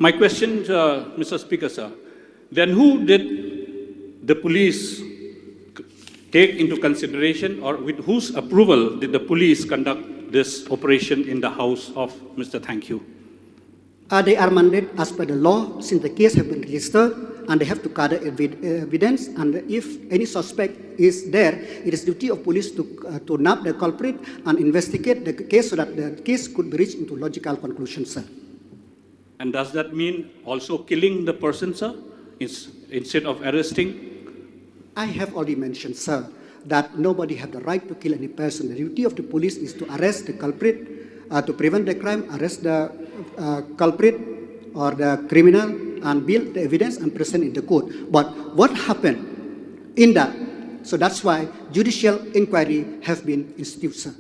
My question, Mr. Speaker, sir, then who did the police take into consideration, or with whose approval did the police conduct this operation in the house of Mr. THANKKIEW? They are mandated as per the law, since the case have been registered, and they have to gather evidence. And if any suspect is there, it is duty of police to nab the culprit and investigate the case so that the case could be reached into logical conclusion, sir. And does that mean also killing the person, sir, instead of arresting? I have already mentioned, sir, that nobody has the right to kill any person. The duty of the police is to arrest the culprit, to prevent the crime, arrest the culprit or the criminal, and build the evidence and present in the court. But what happened in that? So that's why judicial inquiry have been instituted, sir.